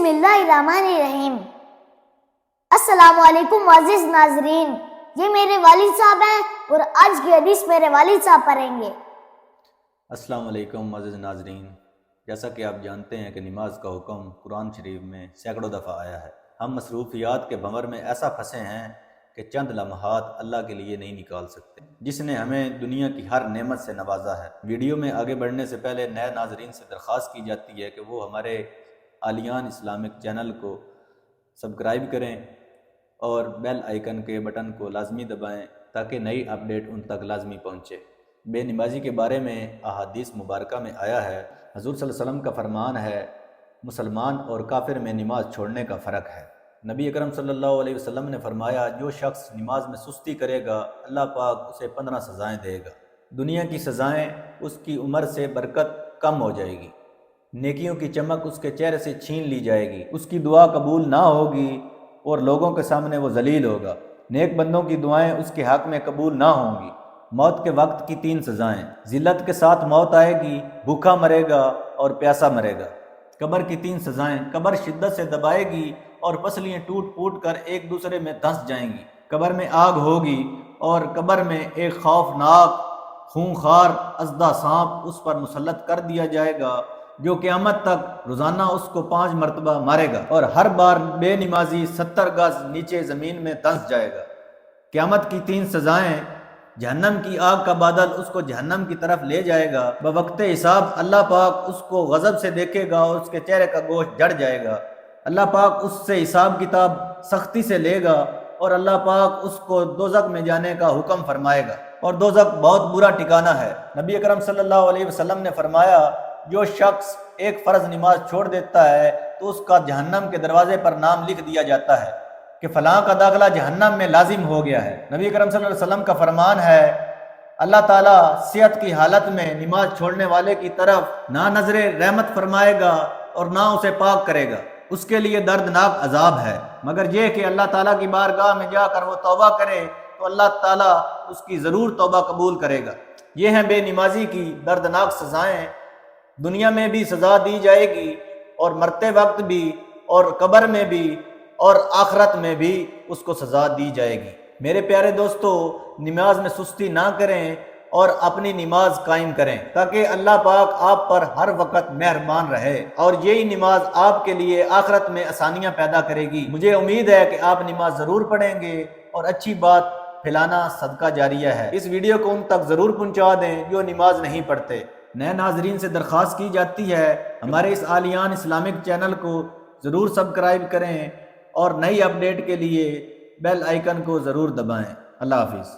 बिस्मिल्लाहिर्रहमानिर्रहीम। अस्सलामु अलैकुम मुअज़्ज़िज़ नाज़रीन, ये मेरे वालिद साहब हैं और आज की हदीस मेरे वालिद साहब पढ़ेंगे। अस्सलाम वालेकुम मुअज़्ज़िज़ नाज़रीन, जैसा कि आप जानते हैं कि नमाज का हुक्म कुरान शरीफ में सैकड़ों दफ़ा आया है। हम मसरूफ़ियात के भंवर में ऐसा फंसे हैं कि चंद लम्हात अल्लाह के लिए नहीं निकाल सकते, जिसने हमें दुनिया की हर नेमत से नवाजा है। वीडियो में आगे बढ़ने से पहले नए नाज़रीन से दरख्वास्त की जाती है कि वो हमारे आलियान इस्लामिक चैनल को सब्सक्राइब करें और बेल आइकन के बटन को लाजमी दबाएं ताकि नई अपडेट उन तक लाजमी पहुँचे। बेनमाजी के बारे में अहादीस मुबारका में आया है। हज़ूर सल्लल्लाहु अलैहि वसल्लम का फरमान है, मुसलमान और काफिर में नमाज छोड़ने का फ़र्क है। नबी अकरम सल्लल्लाहु अलैहि वसल्लम ने फरमाया, जो शख्स नमाज में सुस्ती करेगा अल्लाह पाक उसे 15 सज़ाएँ देगा। दुनिया की सज़ाएँ उसकी उम्र से बरकत कम हो जाएगी, नेकियों की चमक उसके चेहरे से छीन ली जाएगी, उसकी दुआ कबूल ना होगी और लोगों के सामने वो जलील होगा। नेक बंदों की दुआएं उसके हक में कबूल ना होंगी। मौत के वक्त की 3 सज़ाएं, जिल्लत के साथ मौत आएगी, भूखा मरेगा और प्यासा मरेगा। कब्र की 3 सज़ाएं, कब्र शिद्दत से दबाएगी और पसलियाँ टूट फूट कर एक दूसरे में धंस जाएंगी। कब्र में आग होगी और कब्र में एक खौफनाक खूंखार अज़दा सांप उस पर मुसल्लत कर दिया जाएगा, जो क़यामत तक रोज़ाना उसको 5 मरतबा मारेगा और हर बार बेनमाजी 70 गज नीचे ज़मीन में धंस जाएगा। क़यामत की 3 सज़ाएं, जहन्नम की आग का बादल उसको जहन्नम की तरफ ले जाएगा। बवक्त हिसाब अल्लाह पाक उसको गज़ब से देखेगा और उसके चेहरे का गोश्त जड़ जाएगा। अल्लाह पाक उससे हिसाब किताब सख्ती से लेगा और अल्लाह पाक उसको दोज़ख में जाने का हुक्म फरमाएगा और दोज़ख बहुत बुरा ठिकाना है। नबी अकरम सल्लल्लाहु अलैहि वसल्लम ने फरमाया, जो शख्स एक फ़र्ज़ नमाज छोड़ देता है तो उसका जहन्नम के दरवाजे पर नाम लिख दिया जाता है कि फ़लाँ का दाखिला जहन्नम में लाजिम हो गया है। नबी करम सल्लल्लाहु अलैहि वसल्लम का फरमान है, अल्लाह ताला सेहत की हालत में नमाज छोड़ने वाले की तरफ ना नजरे रहमत फरमाएगा और ना उसे पाक करेगा, उसके लिए दर्दनाक अजाब है। मगर यह कि अल्लाह ताला की बारगाह में जाकर वो तौबा करे तो अल्लाह ताला उसकी ज़रूर तौबा कबूल करेगा। ये हैं बेनमाजी की दर्दनाक सज़ाएँ। दुनिया में भी सज़ा दी जाएगी और मरते वक्त भी और कब्र में भी और आखिरत में भी उसको सज़ा दी जाएगी। मेरे प्यारे दोस्तों, नमाज में सुस्ती ना करें और अपनी नमाज कायम करें ताकि अल्लाह पाक आप पर हर वक्त मेहरबान रहे और यही नमाज आपके लिए आखिरत में आसानियाँ पैदा करेगी। मुझे उम्मीद है कि आप नमाज ज़रूर पढ़ेंगे और अच्छी बात फैलाना सदका जारिया है। इस वीडियो को उन तक ज़रूर पहुँचा दें जो नमाज नहीं पढ़ते। नए नाजरीन से दरख्वास्त की जाती है, हमारे इस आलियान इस्लामिक चैनल को ज़रूर सब्सक्राइब करें और नई अपडेट के लिए बेल आइकन को ज़रूर दबाएं। अल्लाह हाफिज़।